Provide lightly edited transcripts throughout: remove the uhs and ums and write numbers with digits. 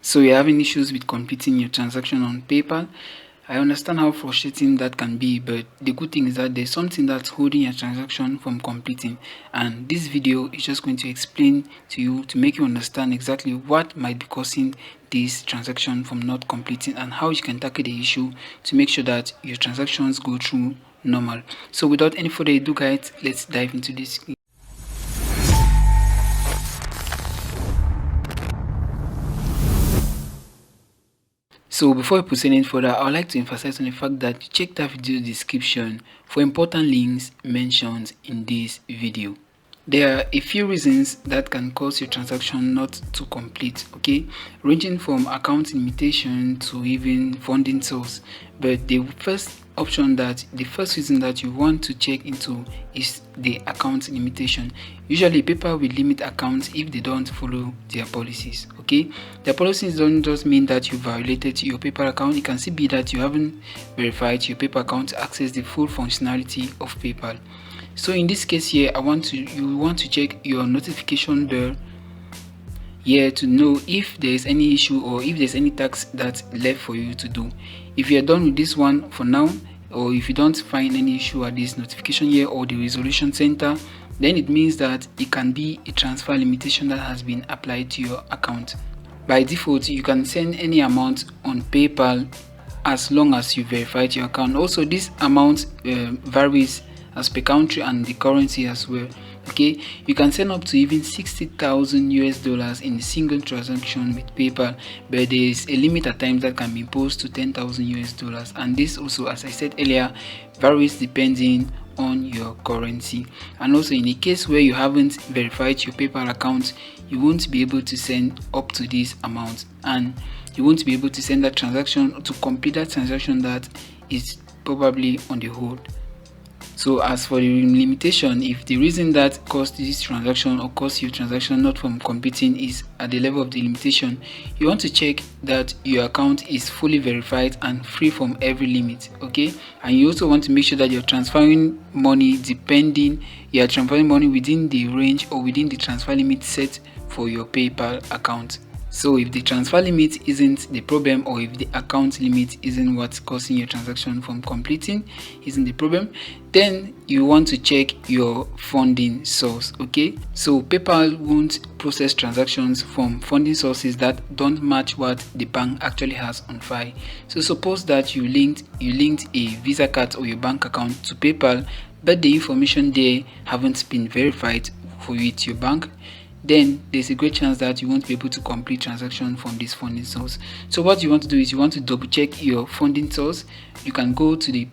So you're having issues with completing your transaction on PayPal. I understand how frustrating that can be, but the good thing is that there's something that's holding your transaction from completing, and this video is just going to explain to you to make you understand exactly what might be causing this transaction from not completing and how you can tackle the issue to make sure that your transactions go through normal. So without any further ado guys, let's dive into this. So before we proceed any further, I would like to emphasize on the fact that you check that video description for important links mentioned in this video. There are a few reasons that can cause your transaction not to complete, okay, ranging from account limitation to even funding source. But the first reason that you want to check into is the account limitation. Usually PayPal will limit accounts if they don't follow their policies, okay. Their policies don't just mean that you violated your PayPal account. It can still be that you haven't verified your PayPal account to access the full functionality of PayPal. So in this case here, you want to check your notification bell here to know if there is any issue or if there's any task that's left for you to do. If you're done with this one for now, or if you don't find any issue at this notification here or the resolution center, then it means that it can be a transfer limitation that has been applied to your account. By default, you can send any amount on PayPal as long as you verified your account. Also, this amount varies as per country and the currency as well, okay. You can send up to even $60,000 in a single transaction with PayPal, but there is a limit at times that can be imposed to $10,000, and this also, as I said earlier, varies depending on your currency. And also, in a case where you haven't verified your PayPal account, you won't be able to send up to this amount, and you won't be able to send that transaction to complete that transaction that is probably on the hold. So as for the limitation, if the reason that caused this transaction or caused your transaction not from completing is at the level of the limitation, you want to check that your account is fully verified and free from every limit, okay. And you also want to make sure that you're transferring money within the range or within the transfer limit set for your PayPal account. So if the transfer limit isn't the problem, or if the account limit isn't what's causing your transaction from completing, isn't the problem, then you want to check your funding source, okay. So PayPal won't process transactions from funding sources that don't match what the bank actually has on file. So suppose that you linked a Visa card or your bank account to PayPal, but the information there haven't been verified for you with your bank, then there's a great chance that you won't be able to complete transaction from this funding source. So what you want to do is you want to double check your funding source. You can go to the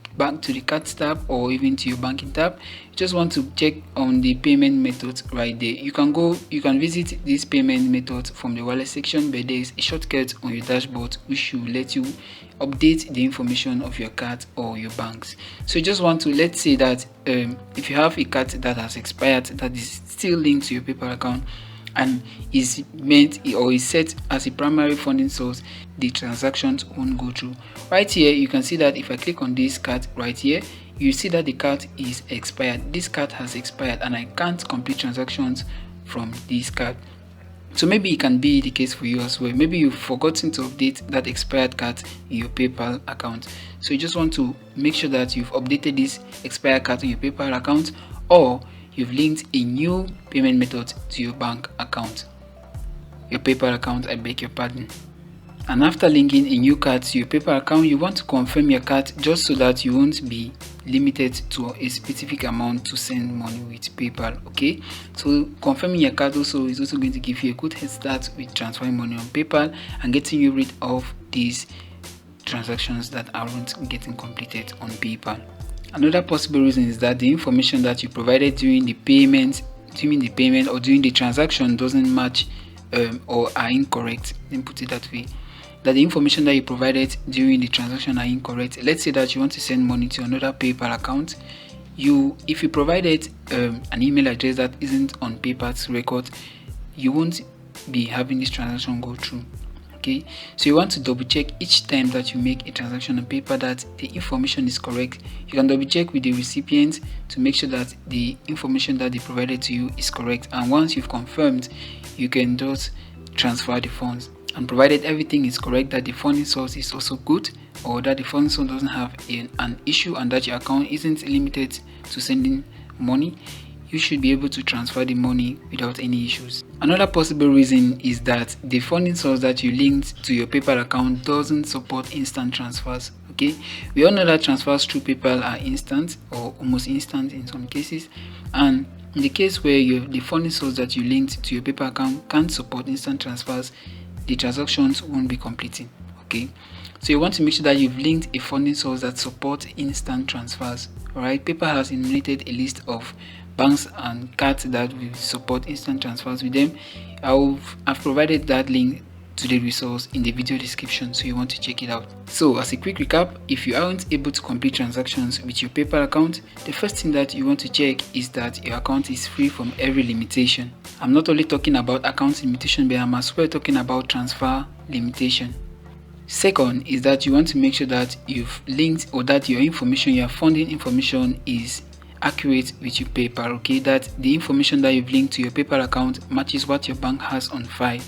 cards tab or even to your banking tab. You just want to check on the payment methods right there. You can visit this payment method from the wallet section, but there is a shortcut on your dashboard which will let you update the information of your card or your banks. So you just want to, let's say that if you have a card that has expired that is still linked to your PayPal account and is meant or is set as a primary funding source, the transactions won't go through. Right here you can see that if I click on this card right here, you see that the card is expired. This card has expired and I can't complete transactions from this card. So maybe it can be the case for you as well. Maybe you've forgotten to update that expired card in your PayPal account. So you just want to make sure that you've updated this expired card in your PayPal account, or you've linked a new payment method to your bank account, your PayPal account, I beg your pardon. And after linking a new card to your PayPal account, you want to confirm your card just so that you won't be limited to a specific amount to send money with PayPal, okay. So confirming your card also is also going to give you a good head start with transferring money on PayPal and getting you rid of these transactions that aren't getting completed on PayPal. Another possible reason is that the information that you provided during the payment or during the transaction doesn't match or are incorrect. Let me put it that way, that the information that you provided during the transaction are incorrect. Let's say that you want to send money to another PayPal account. If you provided an email address that isn't on PayPal's record, you won't be having this transaction go through, okay. So you want to double check each time that you make a transaction on PayPal that the information is correct. You can double check with the recipient to make sure that the information that they provided to you is correct, and once you've confirmed, you can just transfer the funds. And provided everything is correct, that the funding source is also good, or that the funding source doesn't have an issue, and that your account isn't limited to sending money, you should be able to transfer the money without any issues. Another possible reason is that the funding source that you linked to your PayPal account doesn't support instant transfers. Okay, we all know that transfers through PayPal are instant or almost instant in some cases, and in the case where the funding source that you linked to your PayPal account can't support instant transfers, the transactions won't be completing. Okay, so you want to make sure that you've linked a funding source that supports instant transfers. Alright, PayPal has enumerated a list of banks and cards that will support instant transfers with them. I've provided that link to the resource in the video description, so you want to check it out. So as a quick recap, if you aren't able to complete transactions with your PayPal account, the first thing that you want to check is that your account is free from every limitation. I'm not only talking about account limitation, but I'm as well talking about transfer limitation. Second is that you want to make sure that you've linked, or that your information, your funding information, is accurate with your PayPal. Okay, that the information that you've linked to your PayPal account matches what your bank has on file.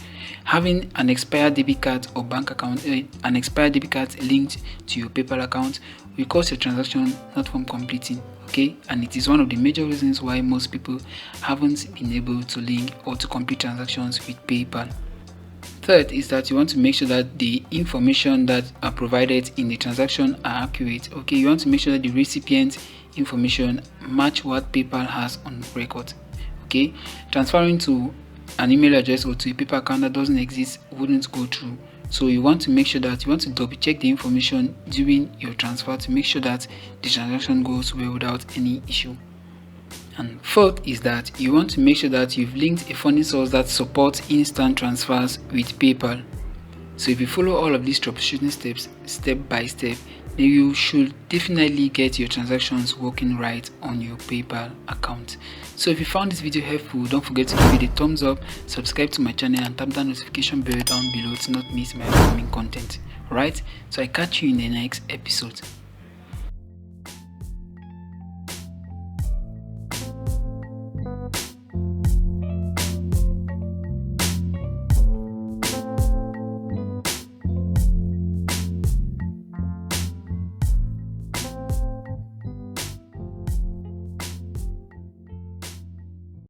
Having an expired debit card or bank account, an expired debit card linked to your PayPal account will cause your transaction not from completing. Okay, and it is one of the major reasons why most people haven't been able to link or to complete transactions with PayPal. Third is that you want to make sure that the information that are provided in the transaction are accurate. Okay, you want to make sure that the recipient information match what PayPal has on record. Okay, transferring to an email address or to a PayPal account that doesn't exist wouldn't go through. So you want to make sure that you want to double check the information during your transfer to make sure that the transaction goes well without any issue. And fourth is that you want to make sure that you've linked a funding source that supports instant transfers with PayPal. So if you follow all of these troubleshooting steps step by step, then you should definitely get your transactions working right on your PayPal account. So if you found this video helpful, don't forget to give it a thumbs up, subscribe to my channel, and tap that notification bell down below to not miss my upcoming content. Alright, so I catch you in the next episode.